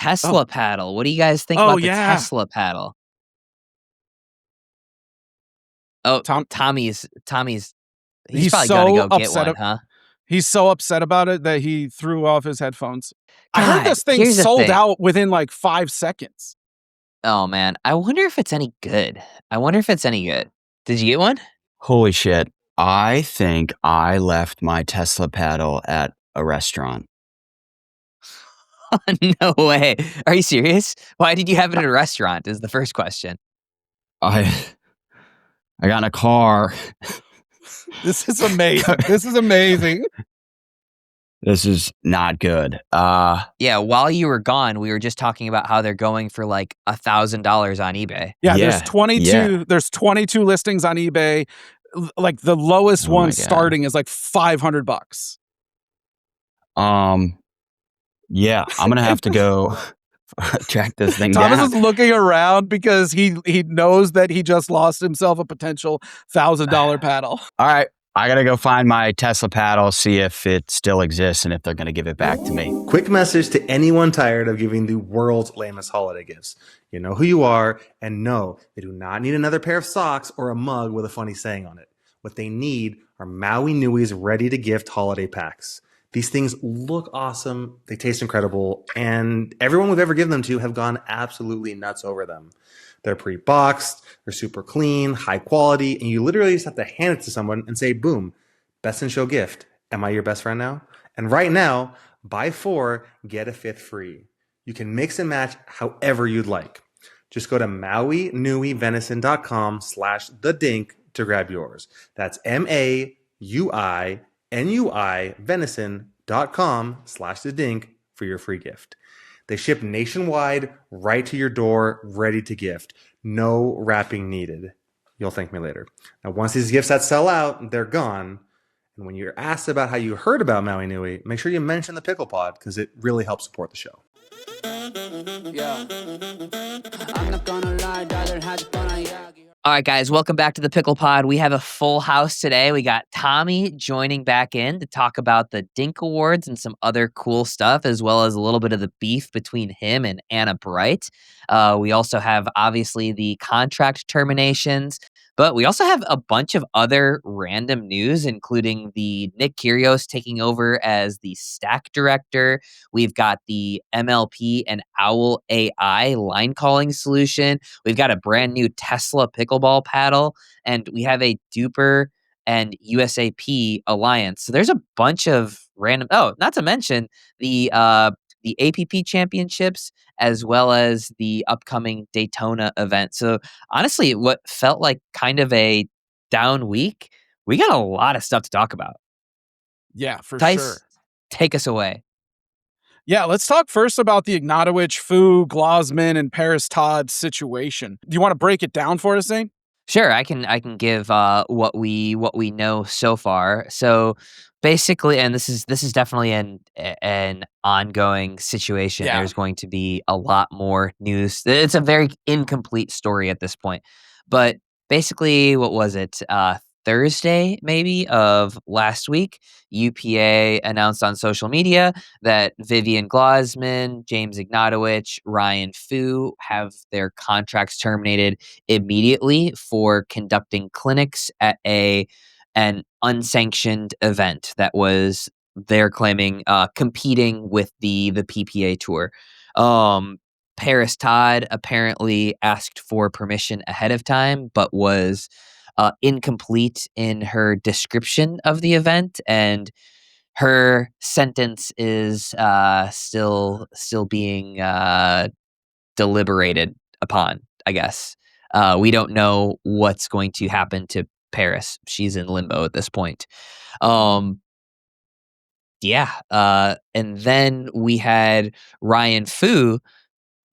Tesla paddle. What do you guys think Oh, about the yeah. Tesla paddle? Oh, Tommy's. He's probably got to go get one, huh? He's so upset about it that he threw off his headphones. I heard God, this thing here's the sold thing. out within like 5 seconds. Oh man, I wonder if it's any good. Did you get one? Holy shit. I think I left my Tesla paddle at a restaurant. No way. Are you serious? Why did you have it at a restaurant is the first question. I got in a car. This is amazing. This is amazing. This is not good. Yeah, while you were gone, we were just talking about how they're going for like $1,000 on eBay. Yeah, there's 22. Yeah. There's 22 listings on eBay. Like the lowest one starting is like $500. Yeah, I'm gonna have to go track this thing down. Thomas is looking around because he knows that he just lost himself a potential $1,000 paddle. All right, I gotta go find my Tesla paddle, see if it still exists and if they're gonna give it back to me. Quick message to anyone tired of giving the world's lamest holiday gifts. You know who you are, and no, they do not need another pair of socks or a mug with a funny saying on it. What they need are Maui Nui's ready-to-gift holiday packs. These things look awesome, they taste incredible, and everyone we've ever given them to have gone absolutely nuts over them. They're pre-boxed, they're super clean, high quality, and you literally just have to hand it to someone and say, boom, best in show gift. Am I your best friend now? And right now, buy 4, get a 5th free. You can mix and match however you'd like. Just go to MauiNuiVenison.com/thedink to grab yours. That's MAUINUI venison.com/thedink for your free gift. They ship nationwide, right to your door, ready to gift. No wrapping needed. You'll thank me later. Now, once these gift sets sell out, they're gone. And when you're asked about how you heard about Maui Nui, make sure you mention the Picklepod because it really helps support the show. Yeah. I'm not gonna lie, all right, guys, welcome back to the Picklepod. We have a full house today. We got Tommy joining back in to talk about the Dink Awards and some other cool stuff, as well as a little bit of the beef between him and Anna Bright. We also have, obviously, the contract terminations, but we also have a bunch of other random news, including the Nick Kyrgios taking over as the stack director. We've got the MLP and OWL AI line calling solution. We've got a brand new Tesla pickleball paddle, and we have a DUPR and USAP alliance. So there's a bunch of random. Oh, not to mention the APP championships, as well as the upcoming Daytona event. So honestly, what felt like kind of a down week, we got a lot of stuff to talk about. Yeah, for Tice, sure. Take us away. Yeah, let's talk first about the Ignatowich, Fu, Glozman, and Paris Todd situation. Do you want to break it down for us, Zane? Sure, I can give what we know so far. So basically, and this is definitely an ongoing situation. Yeah. There's going to be a lot more news. It's a very incomplete story at this point. But basically, what was it? Thursday, maybe, of last week, UPA announced on social media that Vivian Glozman, James Ignatowich, Ryan Fu have their contracts terminated immediately for conducting clinics at an unsanctioned event that was, they're claiming, competing with the PPA tour. Paris Todd apparently asked for permission ahead of time, but was incomplete in her description of the event, and her sentence is still being deliberated upon, I guess. We don't know what's going to happen to Paris. She's in limbo at this point. And then we had Ryan Fu.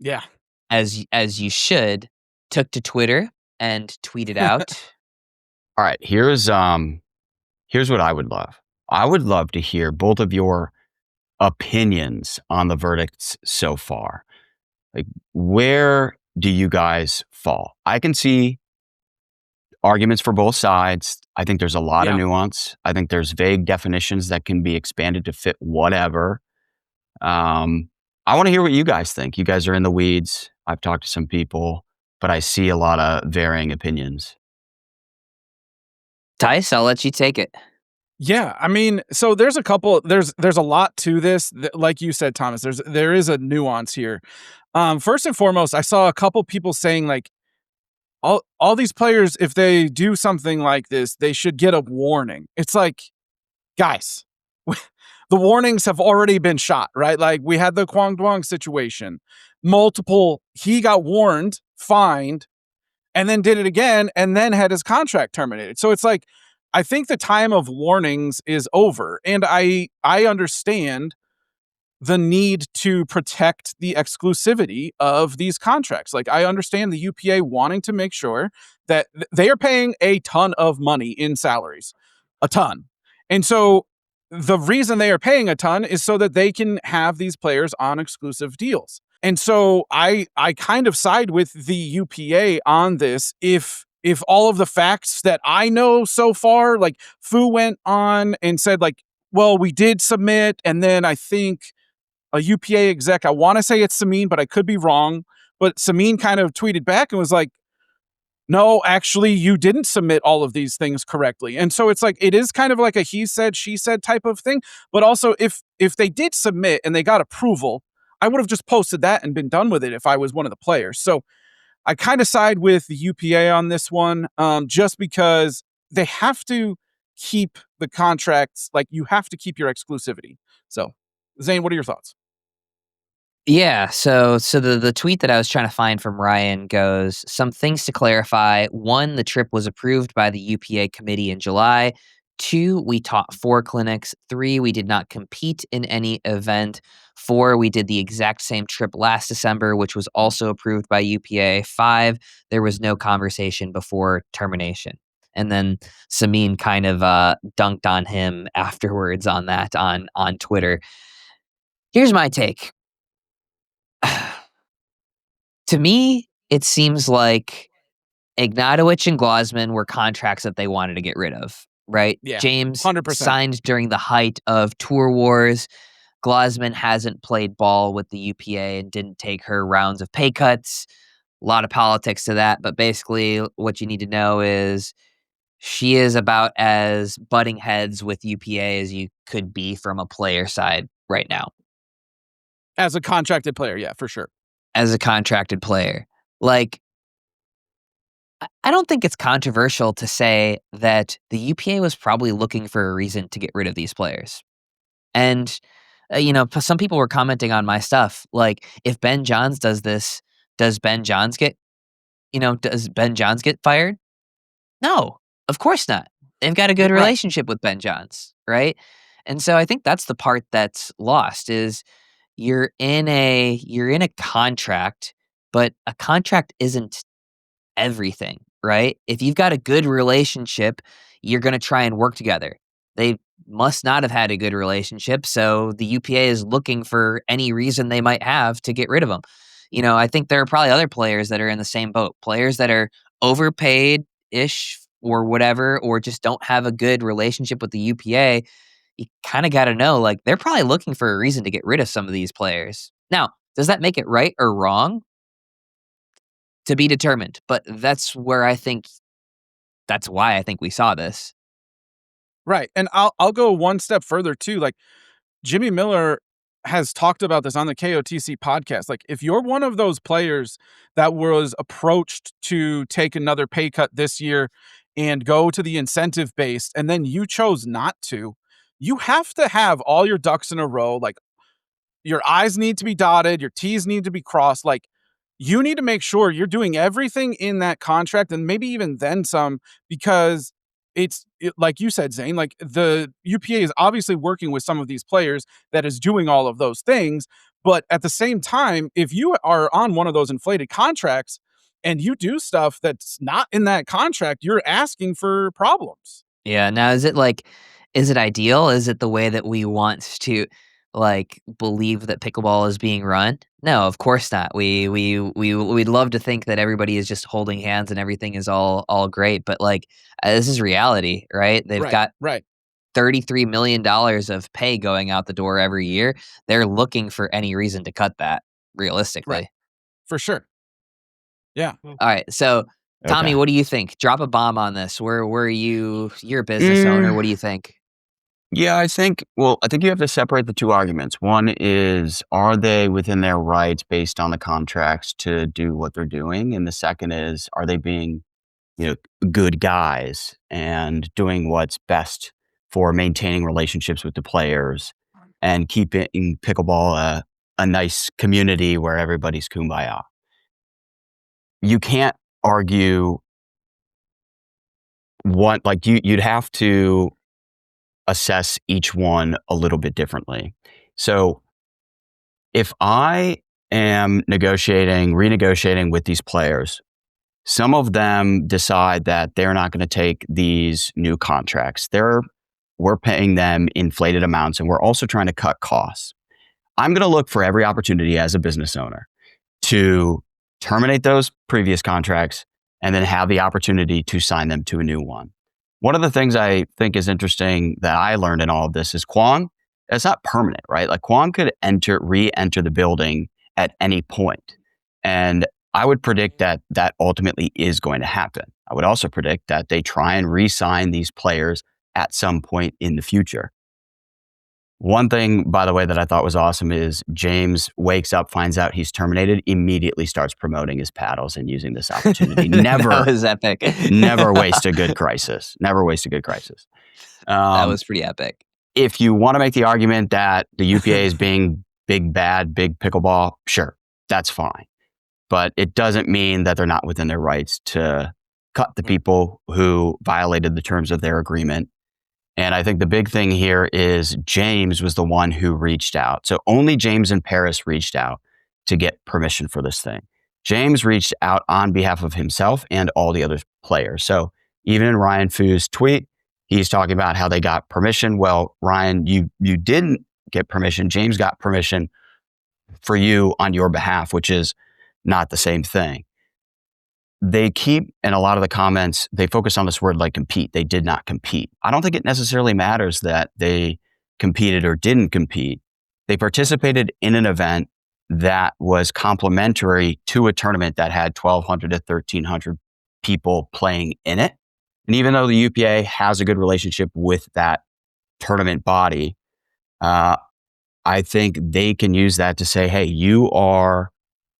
Yeah. As you should, took to Twitter and tweeted out. All right, here's what I would love. I would love to hear both of your opinions on the verdicts so far. Like, where do you guys fall? I can see arguments for both sides. I think there's a lot of nuance. I think there's vague definitions that can be expanded to fit whatever. I I want to hear what you guys think. You guys are in the weeds. I've talked to some people, but I see a lot of varying opinions. Tice, I'll let you take it. Yeah, I mean, so there's a lot to this. Like you said, Thomas, there is a nuance here. First and foremost, I saw a couple people saying like all these players, if they do something like this, they should get a warning. It's like, guys, the warnings have already been shot, right? Like we had the Kwang Duong situation. He got warned, fined, and then did it again, and then had his contract terminated. So it's like, I think the time of warnings is over. And I understand the need to protect the exclusivity of these contracts. Like I understand the UPA wanting to make sure that they are paying a ton of money in salaries, a ton. And so the reason they are paying a ton is so that they can have these players on exclusive deals. And so I kind of side with the UPA on this. If all of the facts that I know so far, like Fu went on and said like, well, we did submit, and then I think a UPA exec, I want to say it's Samin, but I could be wrong. But Samin kind of tweeted back and was like, no, actually, you didn't submit all of these things correctly. And so it's like, it is kind of like a he said, she said type of thing. But also, if they did submit and they got approval, I would have just posted that and been done with it if I was one of the players. So I kind of side with the UPA on this one, just because they have to keep the contracts, like you have to keep your exclusivity. So, Zane, what are your thoughts? Yeah, so the tweet that I was trying to find from Ryan goes, some things to clarify. 1, the trip was approved by the UPA committee in July. 2, we taught 4 clinics. 3, we did not compete in any event. 4, we did the exact same trip last December, which was also approved by UPA. 5, there was no conversation before termination. And then Samin kind of dunked on him afterwards on that on Twitter. Here's my take. To me, it seems like Ignatowich and Glozman were contracts that they wanted to get rid of, right? Yeah, James 100%. signed during the height of tour wars. Glozman hasn't played ball with the UPA and didn't take her rounds of pay cuts. A lot of politics to that, but basically what you need to know is she is about as butting heads with UPA as you could be from a player side right now. As a contracted player, yeah, for sure. As a contracted player. Like, I don't think it's controversial to say that the UPA was probably looking for a reason to get rid of these players. And, some people were commenting on my stuff. Like, if Ben Johns does this, does Ben Johns get fired? No, of course not. They've got a good Right. relationship with Ben Johns, right? And so I think that's the part that's lost is you're in a contract, but a contract isn't everything, right? If you've got a good relationship, you're going to try and work together. They must not have had a good relationship, so the UPA is looking for any reason they might have to get rid of them. I think there are probably other players that are in the same boat. Players that are overpaid-ish or whatever, or just don't have a good relationship with the UPA. You kind of got to know, like, they're probably looking for a reason to get rid of some of these players. Now, does that make it right or wrong? To be determined. But that's why I think we saw this. Right. And I'll go one step further too. Like Jimmy Miller has talked about this on the KOTC podcast. Like if you're one of those players that was approached to take another pay cut this year and go to the incentive based, and then you chose not to, you have to have all your ducks in a row. Like your I's need to be dotted, your T's need to be crossed. Like you need to make sure you're doing everything in that contract and maybe even then some, because like you said, Zane, like the UPA is obviously working with some of these players that is doing all of those things. But at the same time, if you are on one of those inflated contracts and you do stuff that's not in that contract, you're asking for problems. Yeah. Now, is it ideal? Is it the way that we want to believe that pickleball is being run? No, of course not. We'd love to think that everybody is just holding hands and everything is all great, but this is reality, right? They've got Right. $33 million of pay going out the door every year. They're looking for any reason to cut that, realistically. Right. For sure. Yeah. All right. So, Tommy, Okay. what do you think? Drop a bomb on this. Where are you? You're a business owner. What do you think? Yeah, I think you have to separate the two arguments. One is, are they within their rights based on the contracts to do what they're doing? And the second is, are they being, good guys and doing what's best for maintaining relationships with the players and keeping pickleball a nice community where everybody's kumbaya? You can't argue you'd have to assess each one a little bit differently. So if I am renegotiating with these players, some of them decide that they're not going to take these new contracts. We're paying them inflated amounts, and we're also trying to cut costs. I'm going to look for every opportunity as a business owner to terminate those previous contracts and then have the opportunity to sign them to a new one. One of the things I think is interesting that I learned in all of this is Kwong, it's not permanent, right? Like Kwong could re-enter the building at any point. And I would predict that ultimately is going to happen. I would also predict that they try and re-sign these players at some point in the future. One thing, by the way, that I thought was awesome is James wakes up, finds out he's terminated, immediately starts promoting his paddles and using this opportunity. That was epic. Never waste a good crisis. Never waste a good crisis. That was pretty epic. If you want to make the argument that the UPA is being big pickleball, sure, that's fine. But it doesn't mean that they're not within their rights to cut the people who violated the terms of their agreement. And I think the big thing here is James was the one who reached out. So only James and Paris reached out to get permission for this thing. James reached out on behalf of himself and all the other players. So even in Ryan Fu's tweet, he's talking about how they got permission. Well, Ryan, you didn't get permission. James got permission for you on your behalf, which is not the same thing. They keep, in a lot of the comments, they focus on this word like compete. They did not compete. I don't think it necessarily matters that they competed or didn't compete. They participated in an event that was complementary to a tournament that had 1,200 to 1,300 people playing in it. And even though the UPA has a good relationship with that tournament body, I think they can use that to say, hey, you are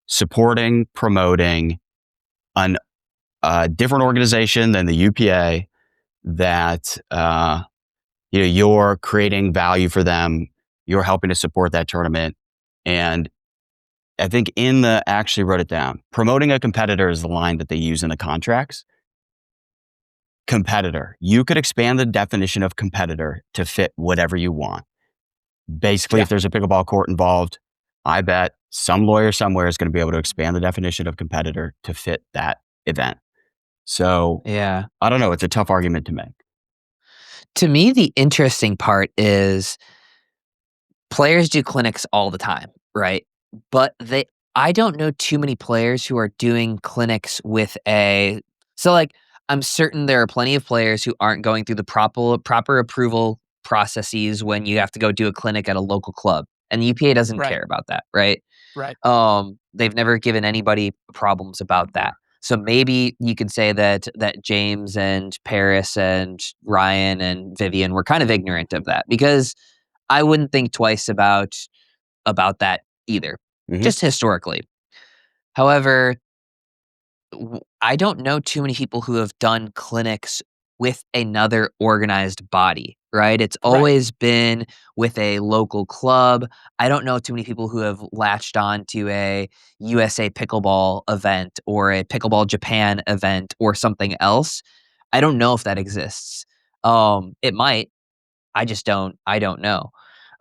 supporting, promoting a different organization than the UPA that you're creating value for them. You're helping to support that tournament. And I think actually wrote it down, promoting a competitor is the line that they use in the contracts. Competitor. You could expand the definition of competitor to fit whatever you want. Basically, if there's a pickleball court involved, I bet some lawyer somewhere is going to be able to expand the definition of competitor to fit that event. So, yeah, I don't know. It's a tough argument to make. To me, the interesting part is players do clinics all the time, right? But I don't know too many players who are doing clinics with I'm certain there are plenty of players who aren't going through the proper approval processes when you have to go do a clinic at a local club. And the UPA doesn't care about that, right? Right. They've never given anybody problems about that. So maybe you could say that James and Paris and Ryan and Vivian were kind of ignorant of that, because I wouldn't think twice about that either, just historically. However, I don't know too many people who have done clinics with another organized body, right? It's always been with a local club. I don't know too many people who have latched on to a USA Pickleball event or a Pickleball Japan event or something else. I don't know if that exists. It might. I don't know.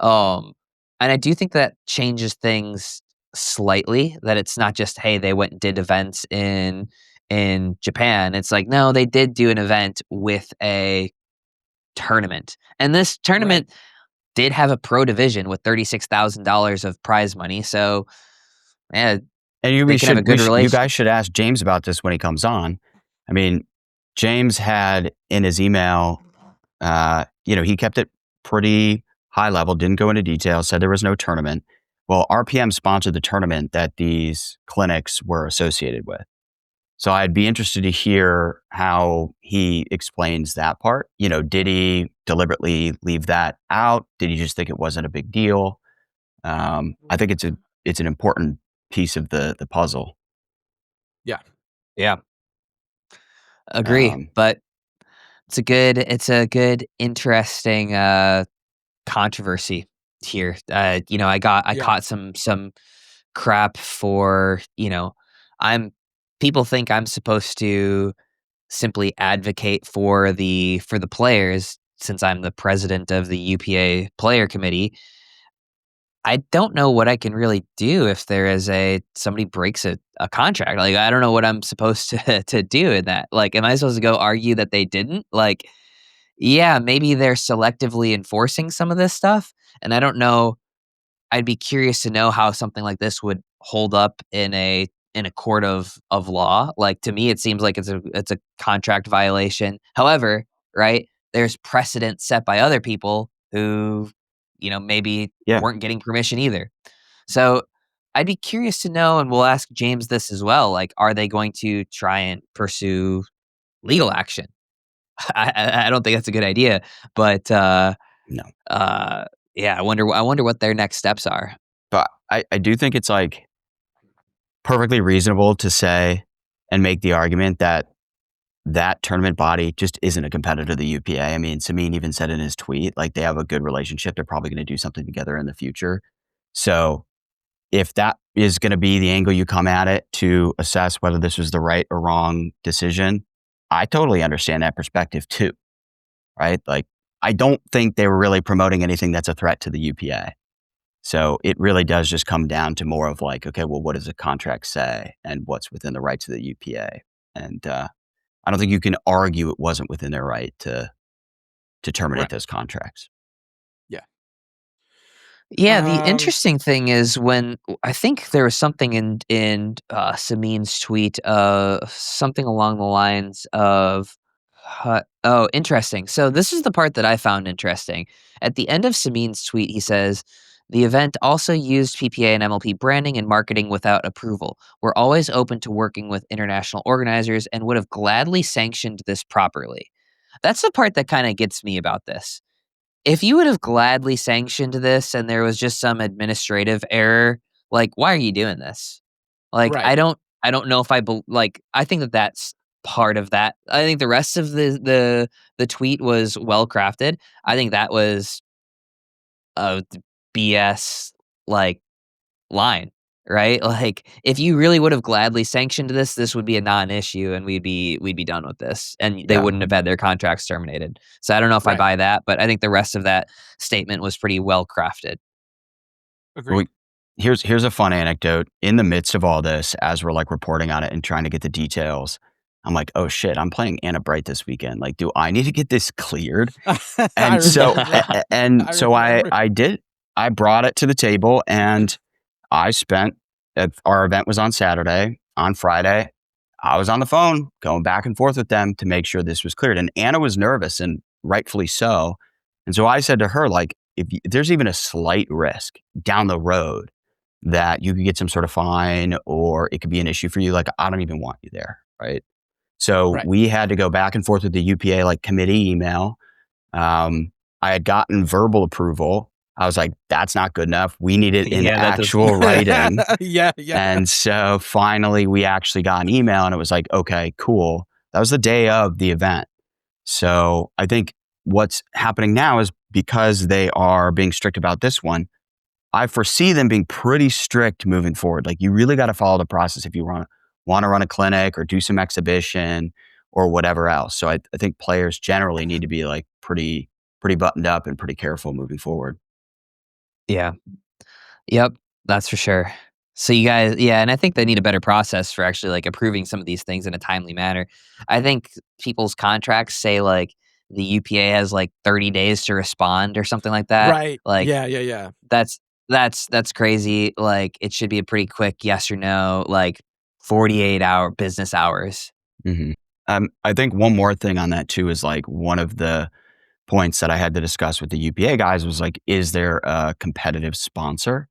And I do think that changes things slightly, that it's not just, hey, they went and did events in Japan. It's like, no, they did do an event with a tournament. And this tournament did have a pro division with $36,000 of prize money. So, yeah, and you guys should ask James about this when he comes on. I mean, James had in his email he kept it pretty high level, didn't go into detail, said there was no tournament. Well, RPM sponsored the tournament that these clinics were associated with. So I'd be interested to hear how he explains that part. Did he deliberately leave that out? Did he just think it wasn't a big deal? I think it's an important piece of the puzzle. Yeah. Agree. But it's a good, interesting controversy here. I caught some crap for, people think I'm supposed to simply advocate for the players since I'm the president of the UPA player committee. I don't know what I can really do if there is somebody breaks a contract. Like, I don't know what I'm supposed to do in that. Like, am I supposed to go argue that they didn't? Like, yeah, maybe they're selectively enforcing some of this stuff. And I don't know. I'd be curious to know how something like this would hold up in a court of law. Like, to me, it seems like it's a contract violation. However, right, there's precedent set by other people who, maybe weren't getting permission either. So I'd be curious to know, and we'll ask James this as well. Like, are they going to try and pursue legal action? I don't think that's a good idea, but No. yeah, I wonder what their next steps are. But I do think it's like perfectly reasonable to say and make the argument that tournament body just isn't a competitor to the UPA. I mean, Samin even said in his tweet, like, they have a good relationship. They're probably going to do something together in the future. So if that is going to be the angle you come at it to assess whether this was the right or wrong decision, I totally understand that perspective too, right? Like, I don't think they were really promoting anything that's a threat to the UPA. So it really does just come down to more of like, okay, well, what does the contract say and what's within the rights of the UPA? And I don't think you can argue it wasn't within their right to terminate those contracts. Yeah, the interesting thing is when I think there was something in Samin's tweet, something along the lines of, interesting. So this is the part that I found interesting. At the end of Samin's tweet, he says, the event also used PPA and MLP branding and marketing without approval. We're always open to working with international organizers and would have gladly sanctioned this properly. That's the part that kind of gets me about this. If you would have gladly sanctioned this and there was just some administrative error, like, why are you doing this? Like, Right. I don't know if I think that that's part of that. I think the rest of the tweet was well crafted. I think that was a BS line, right? Like, if you really would have gladly sanctioned this, this would be a non-issue and we'd be done with this and they wouldn't have had their contracts terminated. So I don't know if I buy that, but I think the rest of that statement was pretty well crafted. Agreed. Here's a fun anecdote. In the midst of all this, as we're like reporting on it and trying to get the details, I'm like, oh shit, I'm playing Anna Bright this weekend. Like, do I need to get this cleared? And so I did. I brought it to the table and I spent, our event was on Saturday. On Friday, I was on the phone going back and forth with them to make sure this was cleared. And Anna was nervous, and rightfully so. And so I said to her, like, if there's even a slight risk down the road that you could get some sort of fine or it could be an issue for you, like, I don't even want you there, right? So we had to go back and forth with the UPA like committee email. I had gotten verbal approval. I was like, that's not good enough. We need it in actual writing. And so finally we actually got an email and it was like, okay, cool. That was the day of the event. So I think what's happening now is because they are being strict about this one, I foresee them being pretty strict moving forward. Like, you really got to follow the process if you want to run a clinic or do some exhibition or whatever else. So I think players generally need to be like pretty buttoned up and pretty careful moving forward. Yeah. Yep. That's for sure. So you guys, and I think they need a better process for actually like approving some of these things in a timely manner. I think people's contracts say like the UPA has like 30 days to respond or something like that. Right. Like, yeah. That's crazy. Like, it should be a pretty quick yes or no, like 48-hour business hours. Mm-hmm. I think one more thing on that too is like one of the points that I had to discuss with the UPA guys was like, is there a competitive sponsor?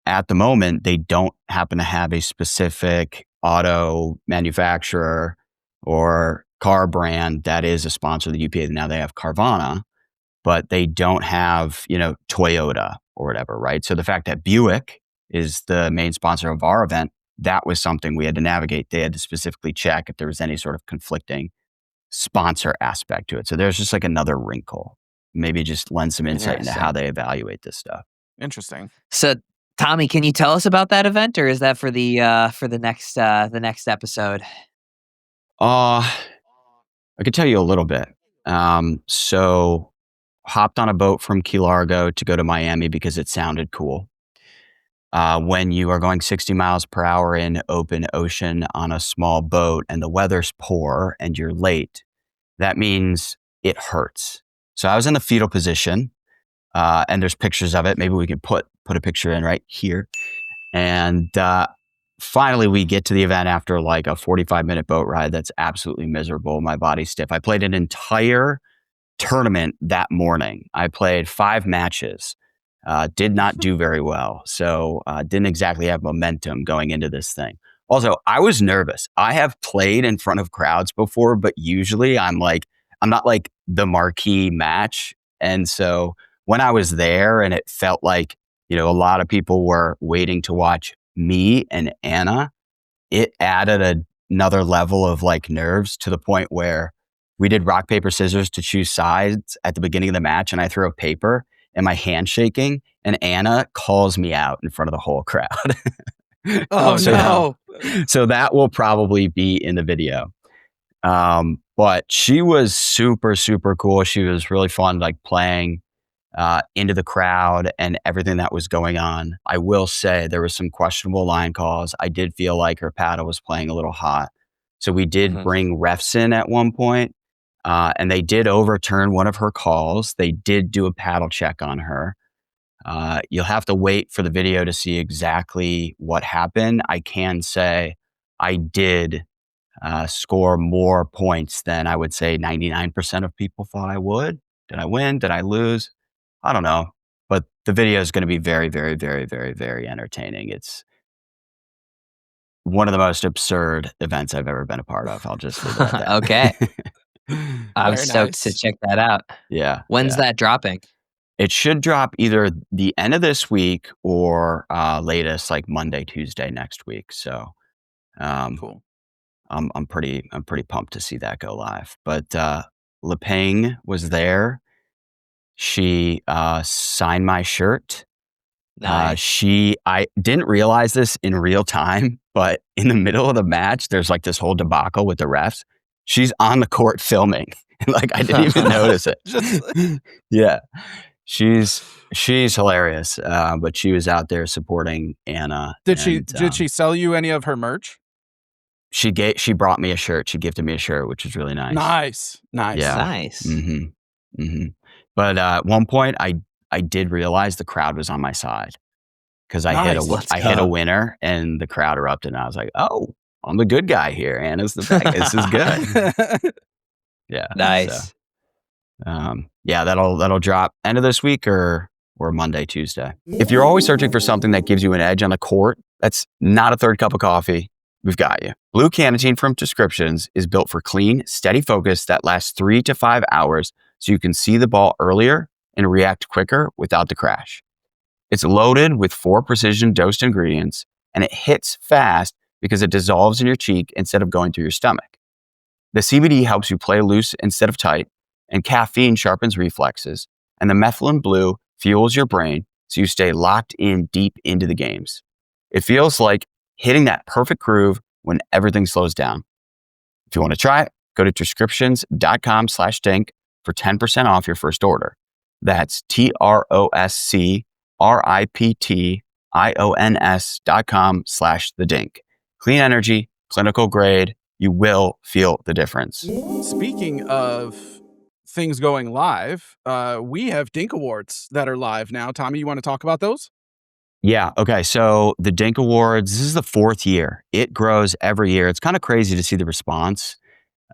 At the moment, they don't happen to have a specific auto manufacturer or car brand that is a sponsor of the UPA. Now they have Carvana, but they don't have, Toyota or whatever, right? So the fact that Buick is the main sponsor of our event, that was something we had to navigate. They had to specifically check if there was any sort of conflicting sponsor aspect to it. So there's just like another wrinkle. Maybe just lend some insight into how they evaluate this stuff. Interesting. So, Tommy, can you tell us about that event, or is that for the next episode? I could tell you a little bit. So hopped on a boat from Key Largo to go to Miami because it sounded cool. When you are going 60 miles per hour in open ocean on a small boat and the weather's poor and you're late, that means it hurts. So I was in the fetal position, and there's pictures of it. Maybe we can put a picture in right here. And finally, we get to the event after like a 45-minute boat ride that's absolutely miserable. My body's stiff. I played an entire tournament that morning. I played 5 matches. Did not do very well. So didn't exactly have momentum going into this thing. Also, I was nervous. I have played in front of crowds before, but usually I'm not like the marquee match. And so when I was there and it felt like, a lot of people were waiting to watch me and Anna, it added another level of like nerves to the point where we did rock, paper, scissors to choose sides at the beginning of the match. And I threw a paper and my hand shaking, and Anna calls me out in front of the whole crowd. Oh, no. So that will probably be in the video. But she was super, super cool. She was really fun, like playing into the crowd and everything that was going on. I will say there was some questionable line calls. I did feel like her paddle was playing a little hot. So we did bring refs in at one point, and they did overturn one of her calls. They did do a paddle check on her. You'll have to wait for the video to see exactly what happened. I can say I did score more points than I would say 99% of people thought I would. Did I win? Did I lose? I don't know. But the video is going to be very, very, very, very, very entertaining. It's one of the most absurd events I've ever been a part of. I'll just leave it at that. Okay. I'm Very stoked nice. to check that out. Yeah. When's that dropping? It should drop either the end of this week or latest like Monday, Tuesday next week. So Cool. I'm pretty pumped to see that go live. But Leping was there. She signed my shirt. Nice. I didn't realize this in real time, but in the middle of the match, there's like this whole debacle with the refs. She's on the court filming. Like I didn't even notice it. Yeah. She's hilarious. But she was out there supporting Anna. Did she sell you any of her merch? She brought me a shirt. She gifted me a shirt, which is really nice. Nice. Yeah. Nice. But at one point, I did realize the crowd was on my side because I hit a winner and the crowd erupted, and I was like, "Oh, I'm the good guy here. Anna's the bad. This is good." Yeah. Nice. So, yeah, that'll drop end of this week or Monday, Tuesday. If you're always searching for something that gives you an edge on the court, that's not a third cup of coffee. We've got you. Blue Canatine from Descriptions is built for clean, steady focus that lasts 3 to 5 hours so you can see the ball earlier and react quicker without the crash. It's loaded with 4 precision dosed ingredients, and it hits fast because it dissolves in your cheek instead of going through your stomach. The CBD helps you play loose instead of tight, and caffeine sharpens reflexes, and the methylene blue fuels your brain so you stay locked in deep into the games. It feels like hitting that perfect groove when everything slows down. If you want to try it, go to descriptions.com/dink for 10% off your first order. That's TROSCRIPTIONS.com/thedink. Clean energy, clinical grade. You will feel the difference. Speaking of things going live, we have Dink Awards that are live now. Tommy, you want to talk about those? Yeah. Okay. So the Dink Awards, this is the 4th year. It grows every year. It's kind of crazy to see the response.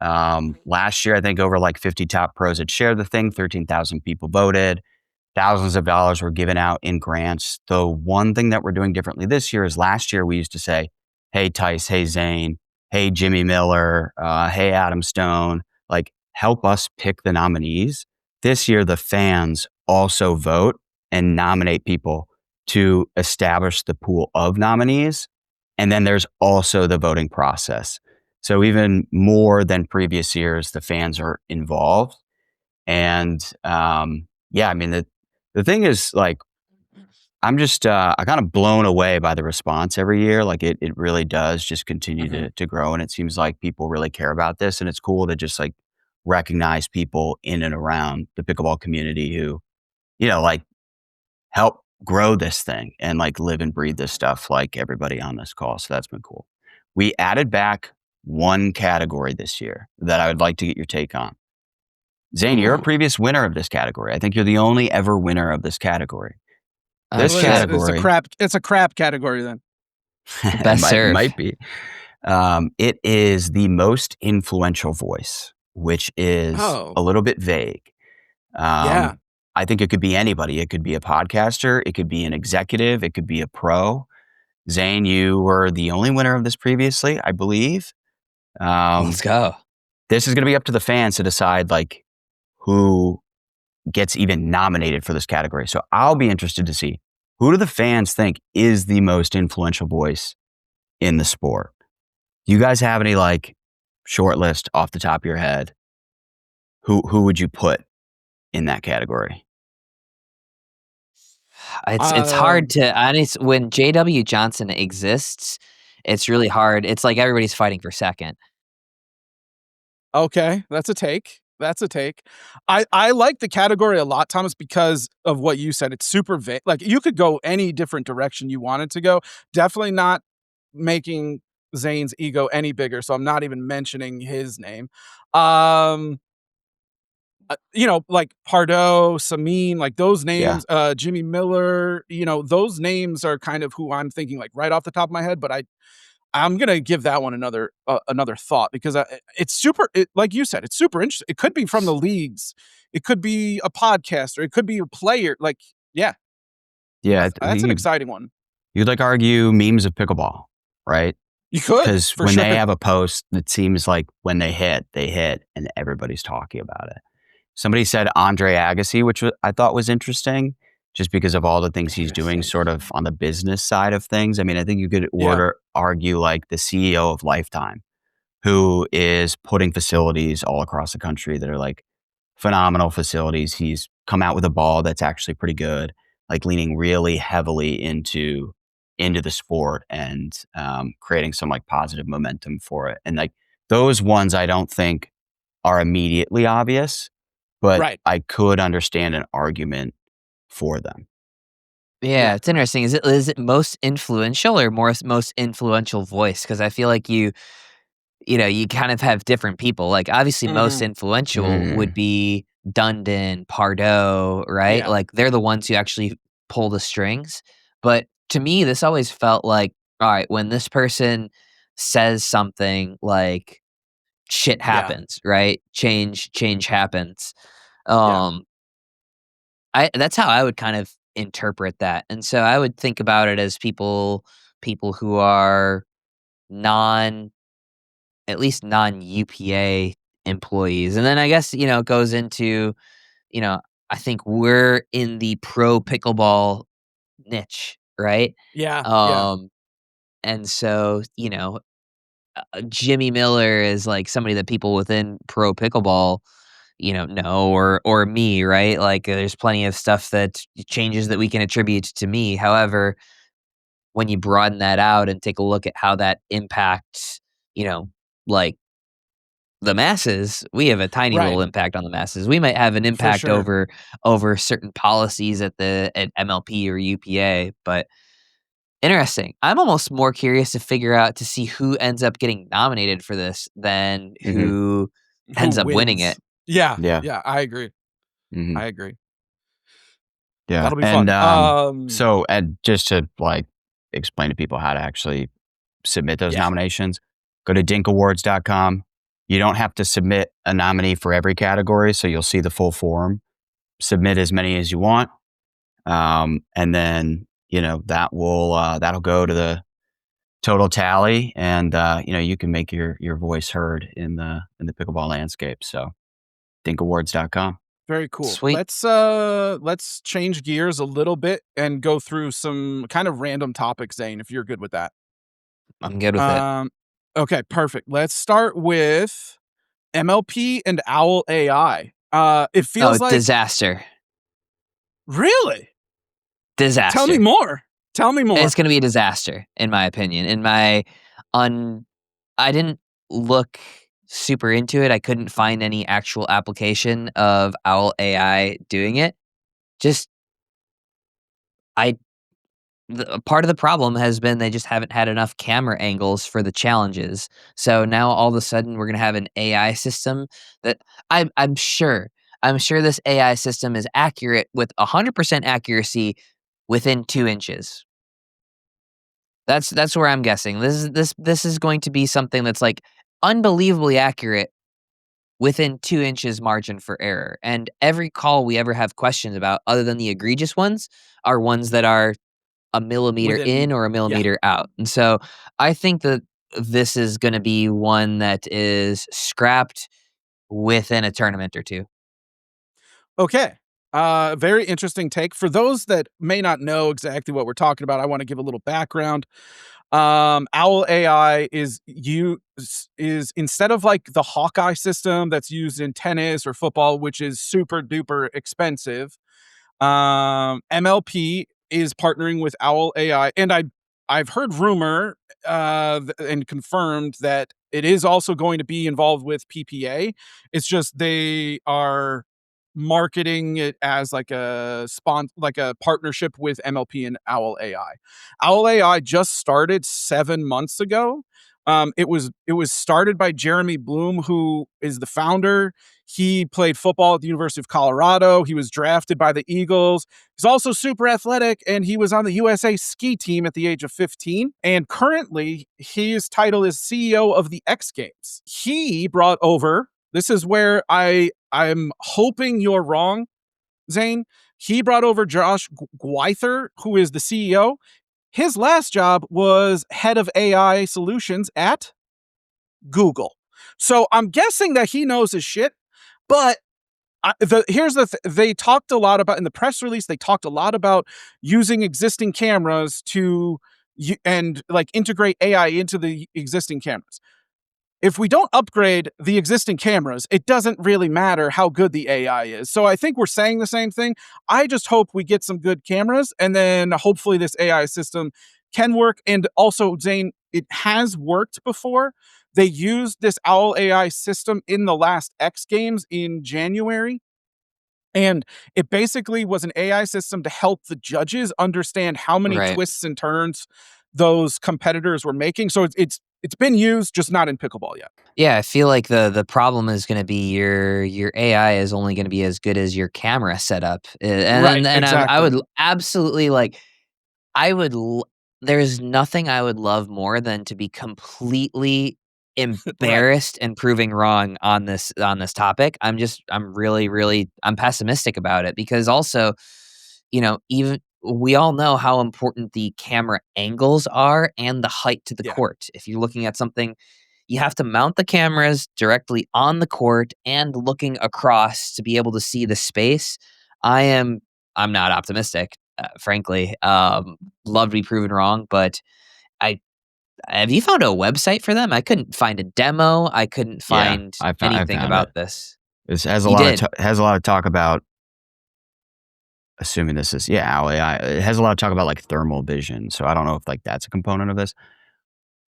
Last year, I think over like 50 top pros had shared the thing. 13,000 people voted. Thousands of dollars were given out in grants. The one thing that we're doing differently this year is last year we used to say, hey, Tice, hey, Zane, hey, Jimmy Miller, hey, Adam Stone, like help us pick the nominees. This year, the fans also vote and nominate people to establish the pool of nominees. And then there's also the voting process. So even more than previous years, the fans are involved. And yeah, I mean, the thing is, like, I'm just I kind of blown away by the response every year. Like it really does just continue to grow, and it seems like people really care about this, and it's cool to just like recognize people in and around the pickleball community who, like help grow this thing and like live and breathe this stuff like everybody on this call. So that's been cool. We added back one category this year that I would like to get your take on. Zane, you're a previous winner of this category. I think you're the only ever winner of this category. This category, it's a crap category then. Best serve. Might be. It is the most influential voice, which is a little bit vague. Yeah. I think it could be anybody. It could be a podcaster. It could be an executive. It could be a pro. Zane, you were the only winner of this previously, I believe. Let's go. This is going to be up to the fans to decide like who gets even nominated for this category. So I'll be interested to see, who do the fans think is the most influential voice in the sport? You guys have any like short list off the top of your head? Who would you put in that category? It's hard to, honest, when JW Johnson exists, it's really hard. It's like everybody's fighting for second. Okay, that's a take. I like the category a lot, Thomas, because of what you said. It's super vague. Like you could go any different direction you wanted to go. Definitely not making Zane's ego any bigger. So I'm not even mentioning his name. Like Pardo, Samin, like those names, Jimmy Miller, those names are kind of who I'm thinking like right off the top of my head. But I'm going to give that one another thought because it's super, like you said, it's super interesting. It could be from the leagues. It could be a podcaster. It could be a player. Like, yeah. Yeah. That's an exciting one. You'd like argue memes of pickleball, right? You could. Because when they have a post, it seems like when they hit, and everybody's talking about it. Somebody said Andre Agassi, which I thought was interesting, just because of all the things he's doing sort of on the business side of things. I mean, I think you could argue like the CEO of Lifetime, who is putting facilities all across the country that are like phenomenal facilities. He's come out with a ball that's actually pretty good, like leaning really heavily into the sport and creating some like positive momentum for it. And like those ones I don't think are immediately obvious, but I could understand an argument for them. Yeah, it's interesting. Is it most influential or most influential voice? Because I feel like you kind of have different people. Like obviously most influential would be Dundon, Pardo, right? Yeah. Like they're the ones who actually pull the strings. But to me, this always felt like, all right, when this person says something, like shit happens, right? Change happens. That's how I would kind of interpret that. And so I would think about it as people who are at least non-UPA employees. And then I guess, it goes into, I think we're in the pro pickleball niche, right? Yeah. And so, Jimmy Miller is like somebody that people within pro pickleball, know, or me, right? Like there's plenty of stuff that changes that we can attribute to me. However, when you broaden that out and take a look at how that impacts, like the masses, we have a tiny little impact on the masses. We might have an impact over certain policies at MLP or UPA, but interesting. I'm almost more curious to see who ends up getting nominated for this than who ends up winning it. Yeah. I agree. I agree. Yeah, that'll be fun. So, and just to like explain to people how to actually submit those nominations, go to dinkawards.com, You don't have to submit a nominee for every category, so you'll see the full form. Submit as many as you want, and then that will that'll go to the total tally, and you can make your voice heard in the pickleball landscape. So, dinkawards.com. Very cool. Sweet. Let's change gears a little bit and go through some kind of random topics, Zane, if you're good with that. I'm good with it. Okay, perfect. Let's start with MLP and OWL AI. It feels like disaster. Really? Disaster. Tell me more. It's going to be a disaster, in my opinion. I didn't look super into it. I couldn't find any actual application of OWL AI doing it. Part of the problem has been they just haven't had enough camera angles for the challenges. So now all of a sudden we're going to have an AI system that I'm sure this AI system is accurate with 100% accuracy within 2 inches. That's where I'm guessing. This is going to be something that's like unbelievably accurate within 2 inches margin for error. And every call we ever have questions about, other than the egregious ones, are ones that are a millimeter in or a millimeter out. And so I think that this is going to be one that is scrapped within a tournament or two. Okay. Very interesting take. For those that may not know exactly what we're talking about, I want to give a little background. OWL AI is instead of like the Hawkeye system that's used in tennis or football, which is super duper expensive. MLP is partnering with OWL AI, and I've heard rumor and confirmed that it is also going to be involved with PPA. It's just they are marketing it as like a partnership with MLP and OWL AI. OWL AI just started 7 months ago. It was started by Jeremy Bloom, who is the founder. He played football at the University of Colorado. He was drafted by the Eagles. He's also super athletic, and he was on the USA ski team at the age of 15. And currently, his title is CEO of the X Games. He brought over, this is where I'm hoping you're wrong, Zane. He brought over Josh Gwyther, who is the CEO. His last job was head of AI solutions at Google. So I'm guessing that he knows his shit, but they talked a lot about, in the press release, they talked a lot about using existing cameras and like integrate AI into the existing cameras. If we don't upgrade the existing cameras, it doesn't really matter how good the AI is. So I think we're saying the same thing. I just hope we get some good cameras, and then hopefully this AI system can work. And also, Zane, it has worked before. They used this OWL AI system in the last X Games in January. And it basically was an AI system to help the judges understand how many twists and turns those competitors were making. So it's been used, just not in pickleball yet. Yeah, I feel like the problem is going to be your AI is only going to be as good as your camera setup. And exactly. I would absolutely there's nothing I would love more than to be completely embarrassed and proving wrong on this topic. I'm really pessimistic about it, because also, even we all know how important the camera angles are and the height to the court. If you're looking at something, you have to mount the cameras directly on the court and looking across to be able to see the space. I'm not optimistic, frankly. Love to be proven wrong, but have you found a website for them? I couldn't find a demo. I couldn't find anything about this. It has a lot of talk about, assuming this is OWL AI. It has a lot of talk about like thermal vision. So I don't know if like that's a component of this.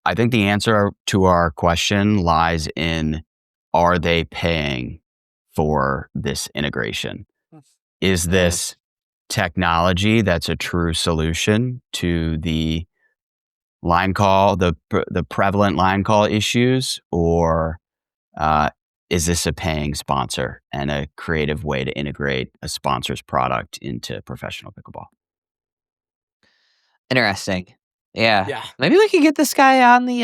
I think the answer to our question lies in, are they paying for this integration? Is this technology that's a true solution to the line call, the prevalent line call issues, or is this a paying sponsor and a creative way to integrate a sponsor's product into professional pickleball? Interesting. Yeah. Maybe we could get this guy on the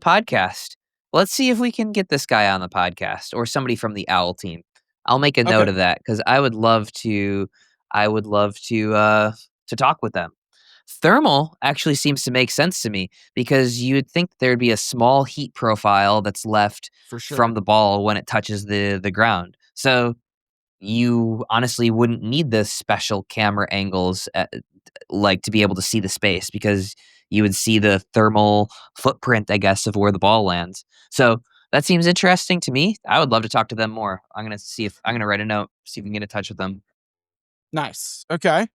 podcast. Let's see if we can get this guy on the podcast or somebody from the OWL team. I'll make a note Okay. of that because I would love to. To talk with them. Thermal actually seems to make sense to me because you'd think there'd be a small heat profile that's left For sure. from the ball when it touches the ground. So you honestly wouldn't need the special camera angles like to be able to see the space because you would see the thermal footprint, I guess, of where the ball lands. So that seems interesting to me. I would love to talk to them more. I'm gonna write a note, see if we can get in touch with them. Nice. Okay.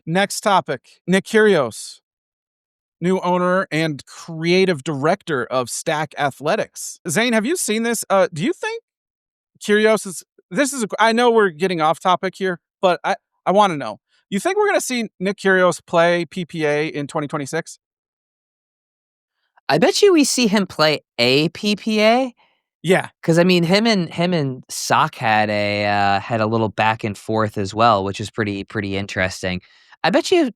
Next topic. Nick Kyrgios, new owner and creative director of Stack Athletics. Zane, have you seen this? Do you think Kyrgios is? I know we're getting off topic here, but I want to know. You think we're going to see Nick Kyrgios play PPA in 2026? I bet you we see him play a PPA. Yeah. Because I mean, him and Sock had a little back and forth as well, which is pretty interesting. I bet you,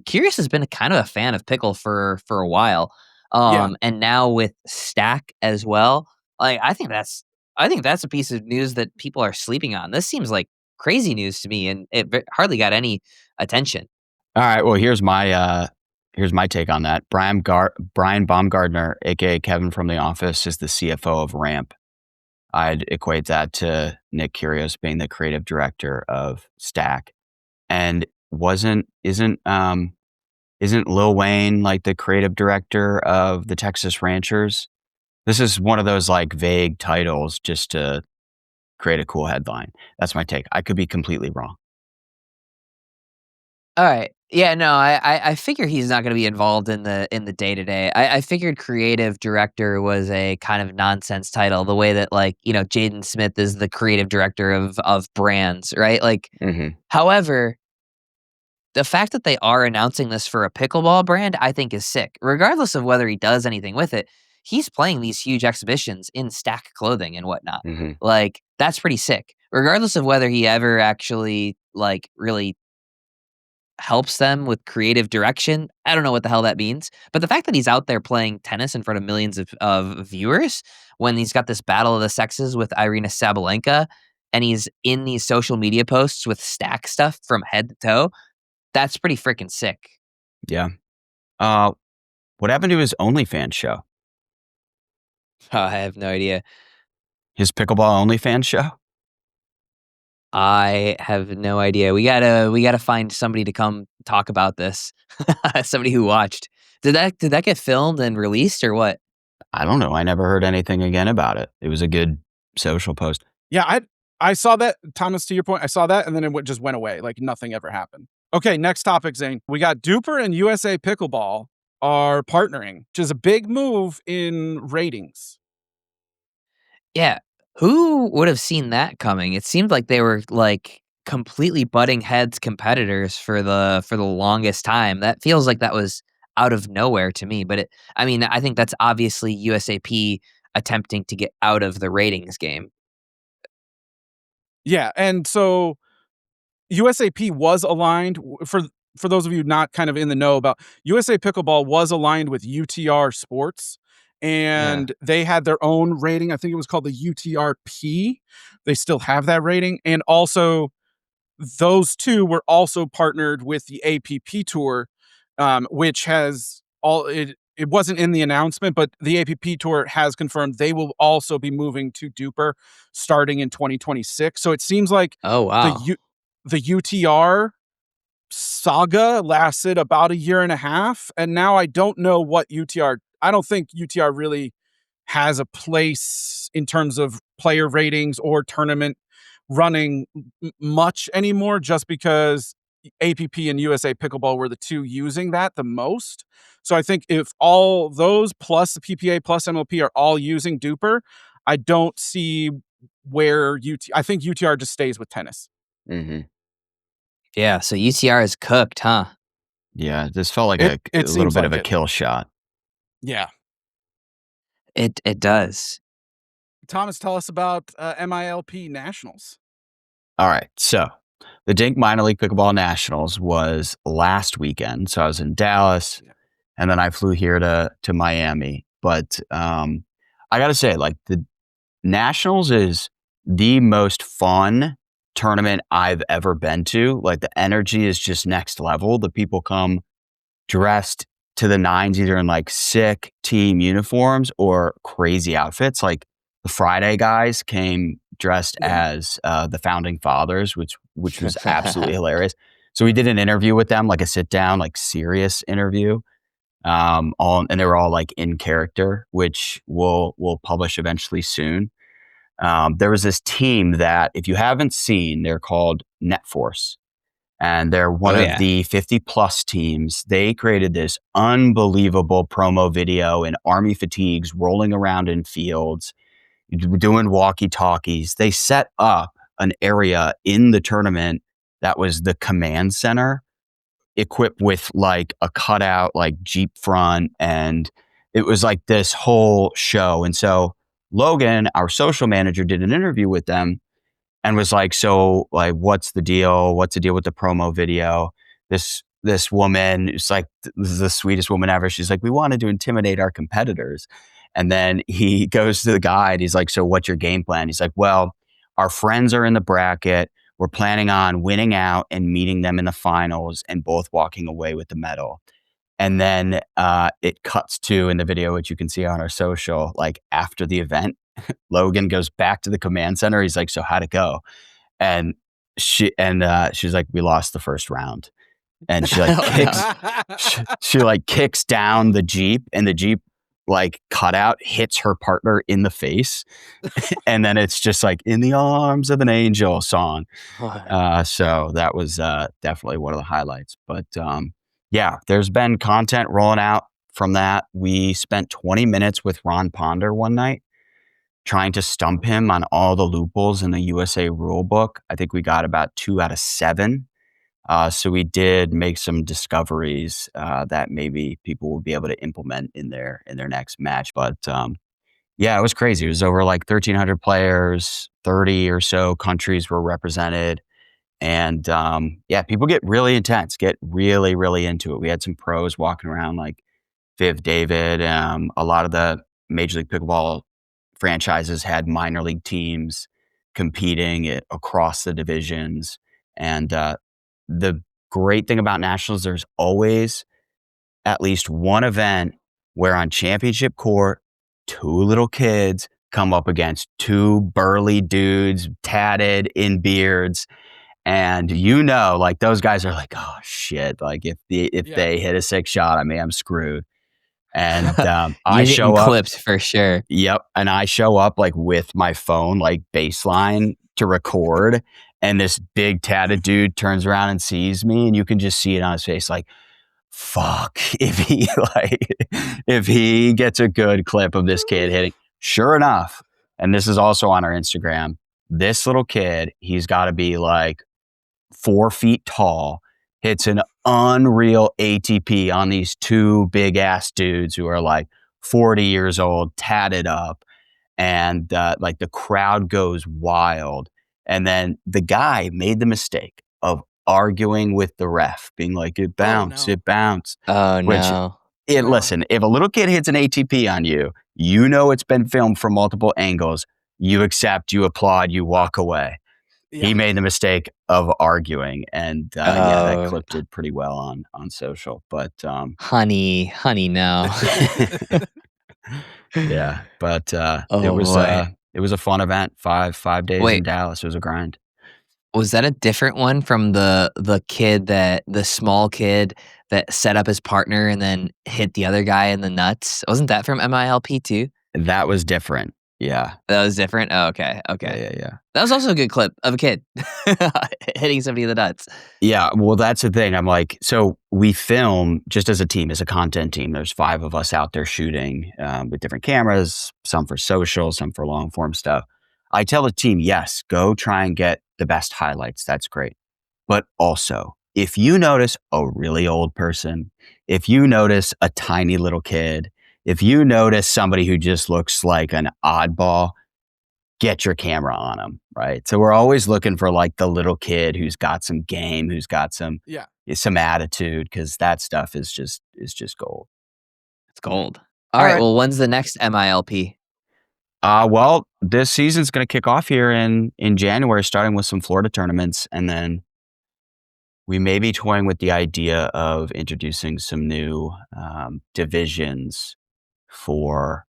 Curious has been kind of a fan of Pickle for a while, Yeah. and now with Stack as well. Like, I think that's a piece of news that people are sleeping on. This seems like crazy news to me, and it hardly got any attention. All right. Well, here's my take on that. Brian Baumgardner, aka Kevin from The Office, is the CFO of Ramp. I'd equate that to Nick Kyrgios being the creative director of Stack. And isn't Lil Wayne like the creative director of the Texas Ranchers? This is one of those like vague titles just to create a cool headline. That's my take. I could be completely wrong. All right. Yeah, no, I figure he's not going to be involved in the day to day. I figured creative director was a kind of nonsense title, the way that Jaden Smith is the creative director of brands, right? Like, however, the fact that they are announcing this for a pickleball brand, I think is sick. Regardless of whether he does anything with it, he's playing these huge exhibitions in Stack clothing and whatnot. Like, that's pretty sick. Regardless of whether he ever actually really helps them with creative direction. I don't know what the hell that means. But the fact that he's out there playing tennis in front of millions of viewers when he's got this battle of the sexes with Irina Sabalenka and he's in these social media posts with Stack stuff from head to toe, that's pretty freaking sick. Yeah. What happened to his OnlyFans show? Oh, I have no idea. His pickleball OnlyFans show? I have no idea. We gotta find somebody to come talk about this. Somebody who watched. Did that get filmed and released or what? I don't know. I never heard anything again about it. It was a good social post. Yeah, I saw that, Thomas, to your point. I saw that and then it just went away. Like nothing ever happened. Okay, next topic, Zane. We got DUPR and USA Pickleball are partnering, which is a big move in ratings. Yeah. Who would have seen that coming? It seemed like they were completely butting heads competitors for the longest time. That feels like that was out of nowhere to me. But I think that's obviously USAP attempting to get out of the ratings game. Yeah, and so USAP was aligned for those of you not kind of in the know about USA Pickleball was aligned with UTR Sports. And they had their own rating. I think it was called the UTRP. They still have that rating. And also, those two were also partnered with the APP Tour, which has it wasn't in the announcement, but the APP Tour has confirmed they will also be moving to DUPR starting in 2026. So it seems like the UTR saga lasted about a year and a half. And now I don't know what I don't think UTR really has a place in terms of player ratings or tournament running much anymore, just because APP and USA Pickleball were the two using that the most. So I think if all those plus the PPA plus MLP are all using DUPR, I don't see where I think UTR just stays with tennis. Yeah, so UTR is cooked, huh? Yeah, this felt like a little bit of a kill shot. Yeah. It does. Thomas, tell us about MiLP Nationals. All right, so the Dink Minor League Pickleball Nationals was last weekend. So I was in Dallas, and then I flew here to Miami. But I gotta say, like, the Nationals is the most fun tournament I've ever been to. Like, the energy is just next level. The people come dressed to the nines, either in like sick team uniforms or crazy outfits. Like the Friday guys came dressed as the founding fathers, which was absolutely hilarious. So we did an interview with them, like a sit down, like serious interview. And they were all like in character, which we'll publish eventually soon. There was this team that, if you haven't seen, they're called NetForce, and they're one of the 50 plus teams. They created this unbelievable promo video in army fatigues, rolling around in fields, doing walkie talkies. They set up an area in the tournament that was the command center, equipped with like a cutout, like Jeep front. And it was like this whole show. And so Logan, our social manager, did an interview with them and was like, so like, what's the deal? What's the deal with the promo video? This woman is like the sweetest woman ever. She's like, we wanted to intimidate our competitors. And then he goes to the guide. He's like, so what's your game plan? He's like, well, our friends are in the bracket. We're planning on winning out and meeting them in the finals and both walking away with the medal. And then it cuts to, in the video, which you can see on our social, like after the event, Logan goes back to the command center. He's like, so how'd it go? And she's like, we lost the first round. And she like she like kicks down the Jeep, and the Jeep like cutout hits her partner in the face. And then it's just like In the Arms of an Angel song. So that was definitely one of the highlights. But yeah, there's been content rolling out from that. We spent 20 minutes with Ron Ponder one night trying to stump him on all the loopholes in the USA rule book. I think we got about 2 out of 7. So we did make some discoveries that maybe people will be able to implement in their next match. But yeah, it was crazy. It was over like 1,300 players, 30 or so countries were represented. And yeah, people get really intense, get really, really into it. We had some pros walking around like Viv David. A lot of the Major League Pickleball franchises had minor league teams competing across the divisions. And the great thing about Nationals, there's always at least one event where on championship court, 2 little kids come up against 2 burly dudes, tatted in beards. And like those guys are like, oh shit, like if they hit a 6 shot, I mean, I'm screwed. And I show up clipped for sure. Yep. And I show up like with my phone, like baseline to record. And this big tatted dude turns around and sees me, and you can just see it on his face, like, fuck, if he gets a good clip of this kid hitting. Sure enough, and this is also on our Instagram, this little kid, he's got to be like 4 feet tall, hits an unreal ATP on these 2 big ass dudes who are like 40 years old, tatted up, and like the crowd goes wild. And then the guy made the mistake of arguing with the ref, being like, it bounced, it bounced. Oh, no. Listen, if a little kid hits an ATP on you, it's been filmed from multiple angles. You accept, you applaud, you walk away. Yeah. He made the mistake of arguing, and yeah, that clipped it pretty well on social. But honey, no. Yeah, but it was a fun event. 5 days in Dallas. It was a grind. Was that a different one from the small kid that set up his partner and then hit the other guy in the nuts? Wasn't that from MILP too? That was different. Yeah. That was different? Oh, okay. Yeah. That was also a good clip of a kid hitting somebody in the nuts. Yeah, well, that's the thing. I'm like, so we film just as a team, as a content team. There's 5 of us out there shooting with different cameras, some for social, some for long form stuff. I tell the team, yes, go try and get the best highlights. That's great. But also, if you notice a really old person, if you notice a tiny little kid, if you notice somebody who just looks like an oddball, get your camera on them, right? So we're always looking for like the little kid who's got some game, who's got some attitude, because that stuff is just gold. It's gold. All right. Well, when's the next MILP? Well, this season's going to kick off here in January, starting with some Florida tournaments, and then we may be toying with the idea of introducing some new divisions for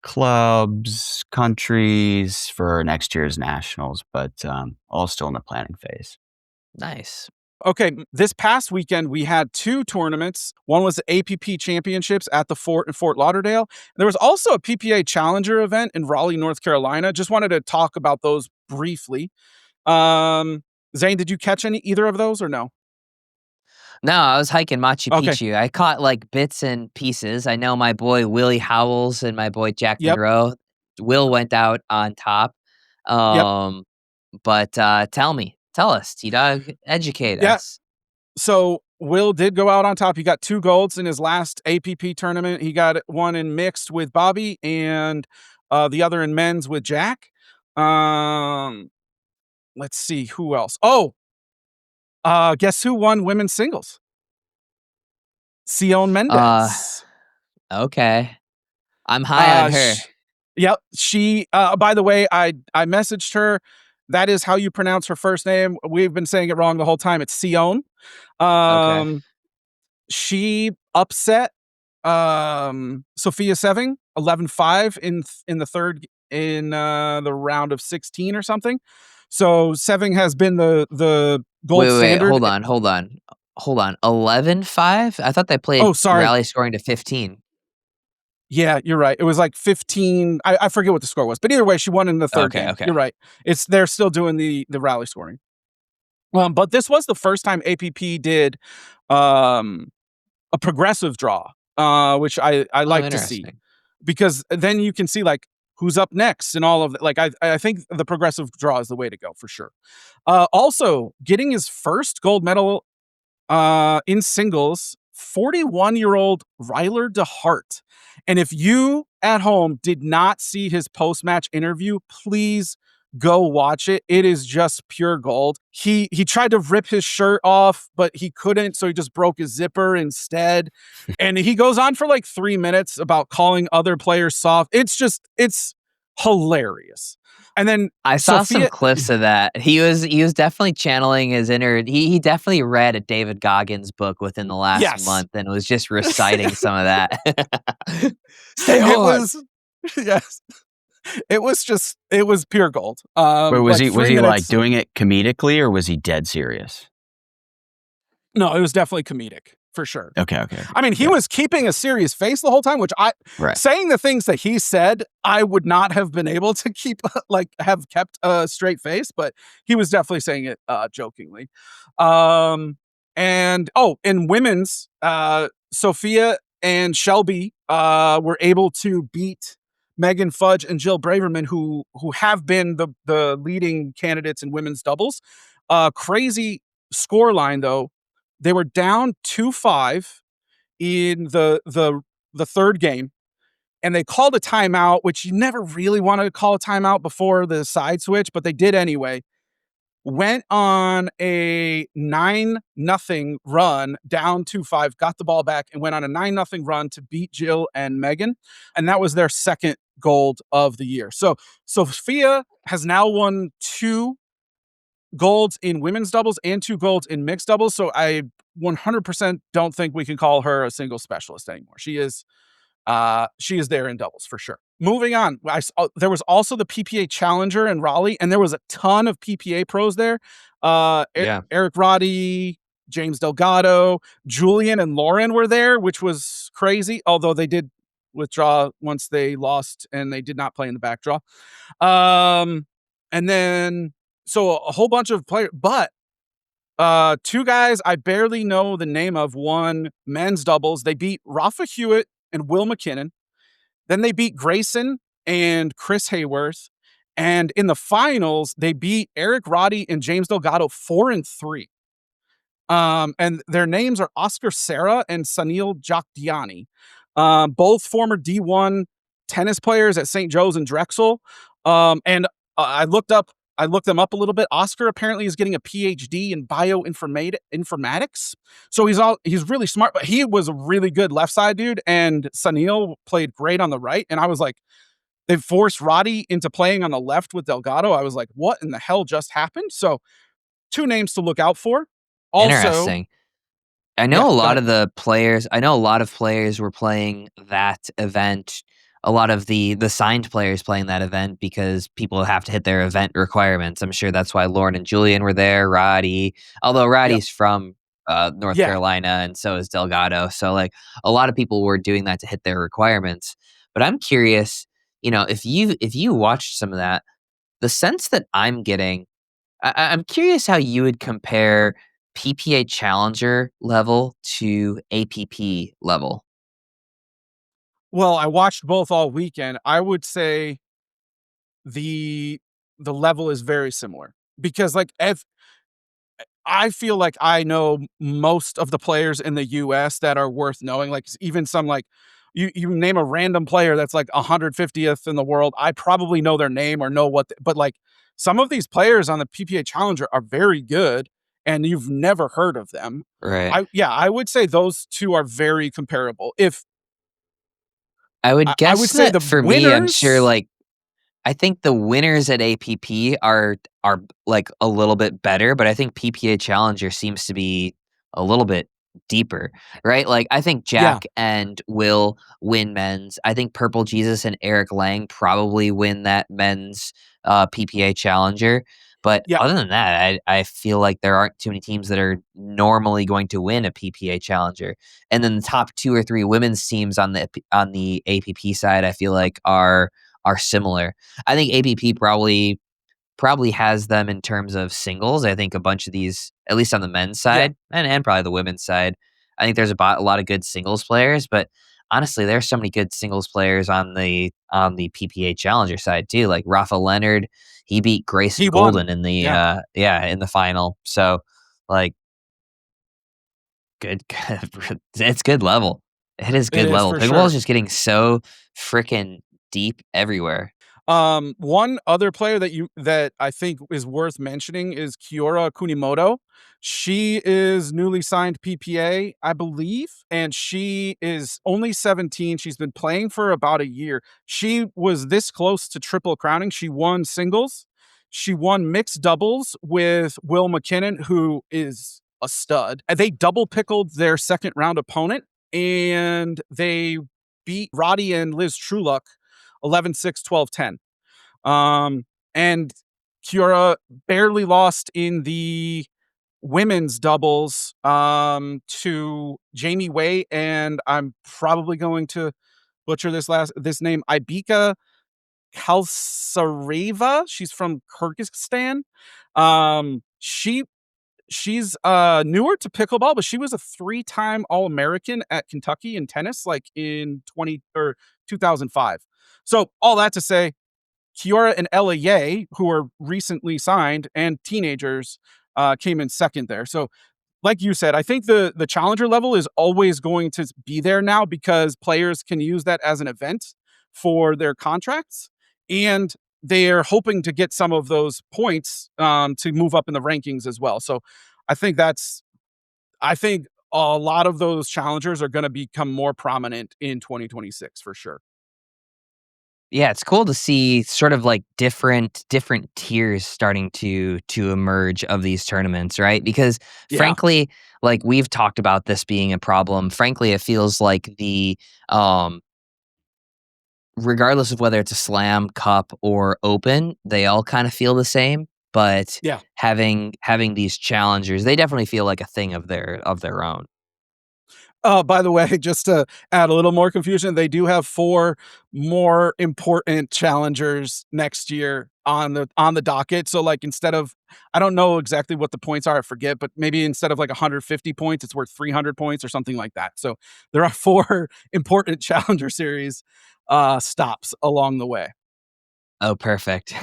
clubs, countries for next year's nationals, but all still in the planning phase. Nice. Okay, this past weekend we had 2 tournaments. One was the APP Championships at the Fort in Fort Lauderdale. There was also a PPA Challenger event in Raleigh, North Carolina. Just wanted to talk about those briefly. Zane, did you catch either of those or no? No, I was hiking Machu Okay. Picchu. I caught like bits and pieces. I know my boy Willie Howells and my boy Jack Yep. Monroe. Will went out on top. But tell us, T-Dog, educate Yeah. us. So Will did go out on top. He got 2 golds in his last APP tournament. He got one in mixed with Bobby and the other in men's with Jack. Let's see who else. Guess who won women's singles? Sion Mendez. Okay. I'm high on her. Yep. She, by the way, I messaged her. That is how you pronounce her first name. We've been saying it wrong the whole time. It's Sion. Okay. She upset Sophia Seving 11-5 in the third in the round of 16 or something. So Seving has been the gold standard. Hold on. 11-5? I thought they played rally scoring to 15. Yeah, you're right. It was like 15. I forget what the score was, but either way, she won in the third game. Okay. You're right. They're still doing the rally scoring. But this was the first time APP did a progressive draw, which I like to see, because then you can see like who's up next and all of that. Like I think the progressive draw is the way to go for sure. Also getting his first gold medal in singles, 41-year-old Ryler DeHart. And if you at home did not see his post-match interview, please go watch it. It is just pure gold. He tried to rip his shirt off, but he couldn't, so he just broke his zipper instead. And he goes on for like 3 minutes about calling other players soft. It's hilarious. And then I saw some clips of that. He was definitely channeling his inner. He definitely read a David Goggins book within the last month and was just reciting some of that. Stay hard. Yes. It was pure gold. Wait, was he like doing it comedically or was he dead serious? No, it was definitely comedic for sure. Okay. I mean, he was keeping a serious face the whole time, which saying the things that he said, I would not have been able to have kept a straight face, but he was definitely saying it jokingly. And in women's, Sophia and Shelby were able to beat Megan Fudge and Jill Braverman, who have been the leading candidates in women's doubles. Crazy scoreline though. They were down 2-5 in the third game, and they called a timeout, which you never really wanted to call a timeout before the side switch, but they did anyway. Went on a 9-0 run, down 2-5, got the ball back, and went on a 9-0 run to beat Jill and Megan, and that was their second gold of the year. So Sophia has now won 2 golds in women's doubles and 2 golds in mixed doubles. So I 100% don't think we can call her a single specialist anymore. She is there in doubles for sure. Moving on, there was also the PPA Challenger in Raleigh, and there was a ton of PPA pros there. Eric Roddy, James Delgado, Julian and Lauren were there, which was crazy, although they did withdraw once they lost and they did not play in the back draw. And then so a whole bunch of players, but 2 guys I barely know the name of won men's doubles. They beat Rafa Hewitt and Will McKinnon. Then they beat Grayson and Chris Hayworth. And in the finals, they beat Eric Roddy and James Delgado 4-3. And their names are Oscar Serra and Sanil Jokdiani, both former D1 tennis players at St. Joe's and Drexel. And I looked them up a little bit. Oscar apparently is getting a PhD in bioinformatics. So he's really smart, but he was a really good left side dude. And Sanil played great on the right. And I was like, They forced Roddy into playing on the left with Delgado. I was like, what in the hell just happened? So 2 names to look out for. Also, Interesting. I yeah, know a go lot ahead. of the players. I know a lot of players were playing that event. A lot of the signed players playing that event because people have to hit their event requirements. I'm sure that's why Lauren and Julian were there. Roddy, although Yep. Roddy's from North Yeah. Carolina, and so is Delgado. So like a lot of people were doing that to hit their requirements. But I'm curious, if you watched some of that, the sense that I'm getting, I'm curious how you would compare PPA Challenger level to APP level. Well, I watched both all weekend. I would say the the level is very similar because like if I feel like I know most of the players in the US that are worth knowing. Like even some like you name a random player that's like 150th in the world. I probably know their name or know but like some of these players on the PPA Challenger are very good and you've never heard of them. Right. I would say those two are very comparable. If I would I would guess say that the for me, I'm sure winners, like I think the winners at APP are like a little bit better, but I think PPA Challenger seems to be a little bit deeper, right? Like I think yeah, Jack and Will win men's. I think Purple Jesus and Eric Lang probably win that men's PPA Challenger. But yeah, other than that, I feel like there aren't too many teams that are normally going to win a PPA Challenger. And then the top 2 or 3 women's teams on the APP side, I feel like are similar. I think APP probably has them in terms of singles. I think a bunch of these, at least on the men's yeah. side and probably the women's side, I think there's a lot of good singles players. But honestly, there's so many good singles players on the PPA Challenger side too. Like Rafa Leonard, he beat Grayson He won. Golden in the Yeah, in the final. So like good, it's good level. It is it good is level. for Pickleball sure. is just getting so freaking deep everywhere. One other player that I think is worth mentioning is Kiora Kunimoto. She is newly signed PPA, I believe, and she is only 17. She's been playing for about a year. She was this close to triple crowning. She won singles. She won mixed doubles with Will McKinnon, who is a stud. And they double pickled their second round opponent, and they beat Roddy and Liz Trueluck 11-6, 12-10. And Kiora barely lost in the women's doubles to Jamie Way, and I'm probably going to butcher this name, Ibika Kalsareva. She's from Kyrgyzstan. She's newer to pickleball, but she was a 3-time All-American at Kentucky in tennis, like in 2005. So all that to say, Kiora and Ella Ye, who are recently signed and teenagers, came in second there. So, like you said, I think the challenger level is always going to be there now because players can use that as an event for their contracts, and they're hoping to get some of those points to move up in the rankings as well. So, I think that's I think a lot of those challengers are going to become more prominent in 2026 for sure. Yeah, it's cool to see sort of like different tiers starting to emerge of these tournaments, right? Because Yeah, frankly, like we've talked about this being a problem. Frankly, it feels like the regardless of whether it's a slam, cup, or open, they all kind of feel the same. But yeah. having these challengers, they definitely feel like a thing of their own. By the way, just to add a little more confusion, they do have 4 more important challengers next year on the docket. So, like, instead of I don't know exactly what the points are, I forget, but maybe instead of like 150 points, it's worth 300 points or something like that. So there are 4 important challenger series stops along the way. Oh, perfect.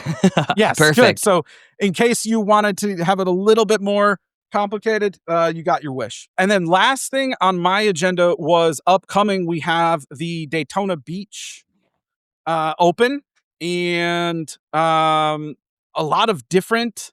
Yes, good. Perfect. So, in case you wanted to have it a little bit more complicated, you got your wish. And then last thing on my agenda was upcoming. We have the Daytona Beach Open, and a lot of different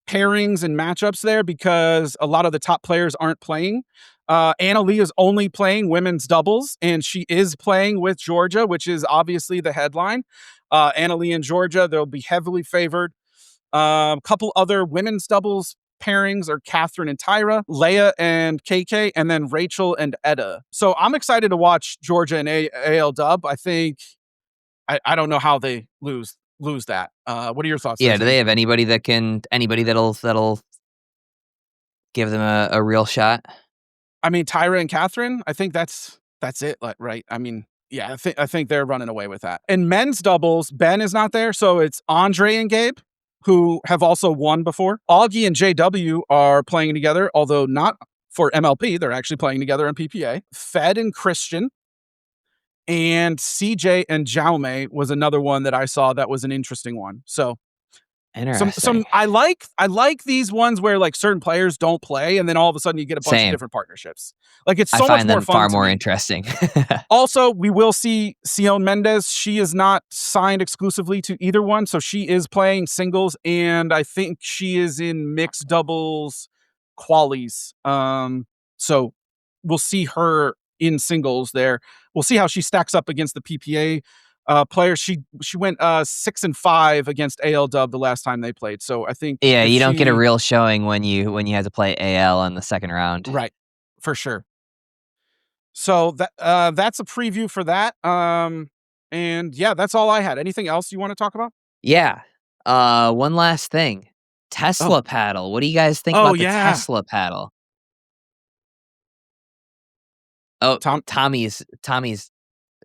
pairings and matchups there because a lot of the top players aren't playing. Anna Lee is only playing women's doubles, and she is playing with Jorja, which is obviously the headline. Annalee and Jorja, they'll be heavily favored. A couple other women's doubles pairings are Catherine and Tyra, Leia and KK, and then Rachel and Etta. So I'm excited to watch Jorja and ALW. I think I don't know how they lose that. What are your thoughts? Yeah, do they have anybody that'll give them a real shot? I mean, Tyra and Catherine, I think that's it, right? I mean, yeah, I think they're running away with that. In men's doubles, Ben is not there, so it's Andre and Gabe, who have also won before. Augie and JW are playing together, although not for MLP. They're actually playing together in PPA. Fed and Christian. And CJ and Jaume was another one that I saw that was an interesting one. So interesting. I like these ones where like certain players don't play, and then all of a sudden you get a bunch of different partnerships. Like it's so much more fun. Far more interesting. Also, we will see Sion Mendez. She is not signed exclusively to either one, so she is playing singles, and I think she is in mixed doubles qualies. So we'll see her in singles there. We'll see how she stacks up against the PPA players. She went 6-5 against ALW the last time they played. So I think you don't get a real showing when you have to play AL in the second round. Right. For sure. So that's a preview for that. And yeah, that's all I had. Anything else you want to talk about? Yeah. One last thing. Tesla paddle. What do you guys think about the Tesla paddle? Oh, Tommy's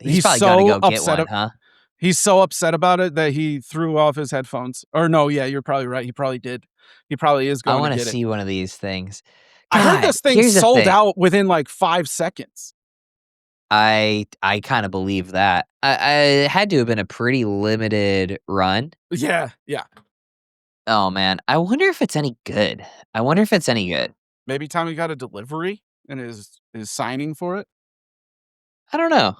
he's probably got to go get one, huh? He's so upset about it that he threw off his headphones. Or no, yeah, you're probably right. He probably did. He probably is going to get it. I want to see one of these things. God, I heard this thing sold out within like 5 seconds. I kind of believe that. I had to have been a pretty limited run. Yeah. Oh man, I wonder if it's any good. Maybe Tommy got a delivery and is signing for it. I don't know.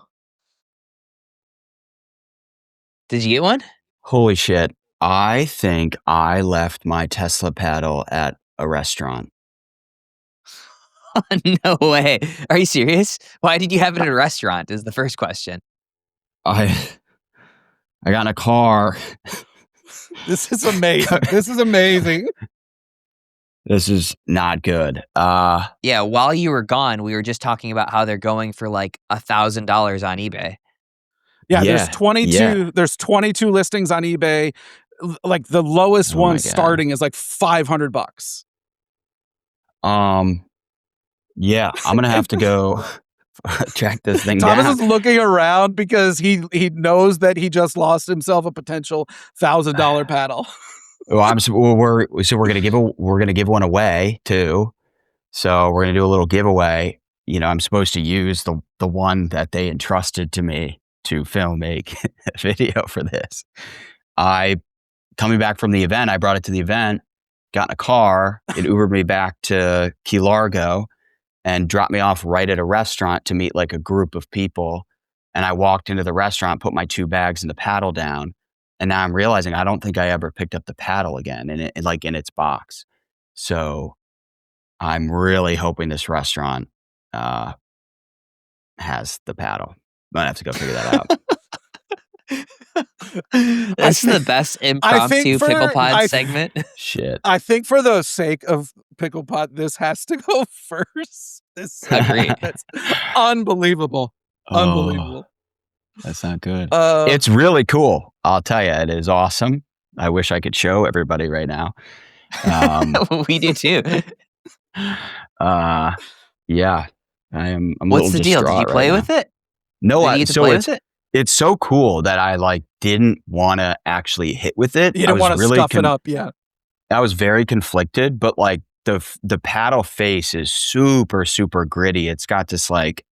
Did you get one? Holy shit. I think I left my Tesla paddle at a restaurant. No way. Are you serious? Why did you have it at a restaurant is the first question. I got in a car. This is amazing. This is not good. Yeah, while you were gone, we were just talking about how they're going for like $1,000 on eBay. Yeah, there's 22. Yeah. There's 22 listings on eBay. Like the lowest one starting is like $500. Yeah, I'm gonna have to go track this thing down. Thomas is looking around because he knows that he just lost himself a potential $1,000 paddle. We're gonna give one away too. So we're gonna do a little giveaway. You know, I'm supposed to use the one that they entrusted to me to make a video for this. Coming back from the event, I brought it to the event, got in a car, it Ubered me back to Key Largo and dropped me off right at a restaurant to meet like a group of people. And I walked into the restaurant, put my 2 bags and the paddle down. And now I'm realizing I don't think I ever picked up the paddle again in its box. So I'm really hoping this restaurant has the paddle. Might have to go figure that out. This is the best impromptu Picklepod segment. Shit. I think for the sake of Picklepod, this has to go first. That's unbelievable. Unbelievable. That's not good. It's really cool. I'll tell you, it is awesome. I wish I could show everybody right now. We do too. Yeah. I'm What's the deal? Did you play with it? No, it's so cool that I like didn't want to actually hit with it. You didn't want to stuff it up, yeah. I was very conflicted, but like the paddle face is super, super gritty. It's got this like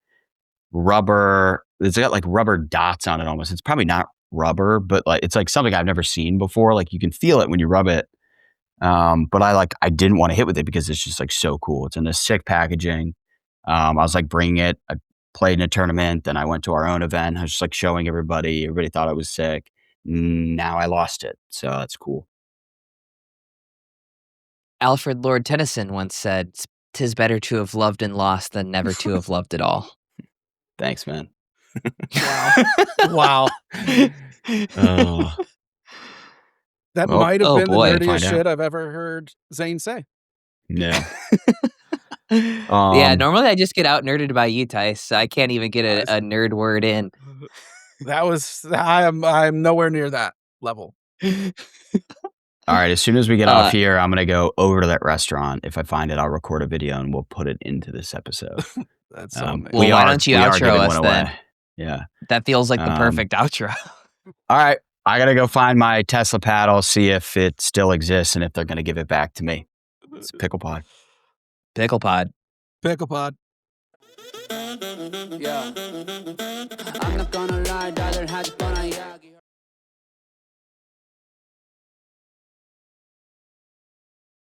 rubber, it's got like rubber dots on it almost. It's probably not rubber, but like it's like something I've never seen before. Like you can feel it when you rub it. But I didn't want to hit with it because it's just like so cool. It's in this sick packaging. I was like bringing it. I played in a tournament. Then I went to our own event. I was just like showing everybody. Everybody thought I was sick. Now I lost it. So that's cool. Alfred Lord Tennyson once said, "'Tis better to have loved and lost than never to have loved at all." Thanks, man. Wow. Oh, That Well, might have oh been the boy. nerdiest Find out. shit I've ever heard Zane say. no. Yeah, normally I just get out nerded by you, Tice. So I can't even get a nerd word in. That was I'm nowhere near that level. All right. As soon as we get off here, I'm gonna go over to that restaurant. If I find it, I'll record a video and we'll put it into this episode. That's so amazing. Well, why don't you we are outro giving us one then? away. Yeah. That feels like the perfect outro. All right. I gotta go find my Tesla paddle, see if it still exists, and if they're gonna give it back to me. It's Picklepod. Picklepod. Picklepod. Yeah. I'm not gonna lie,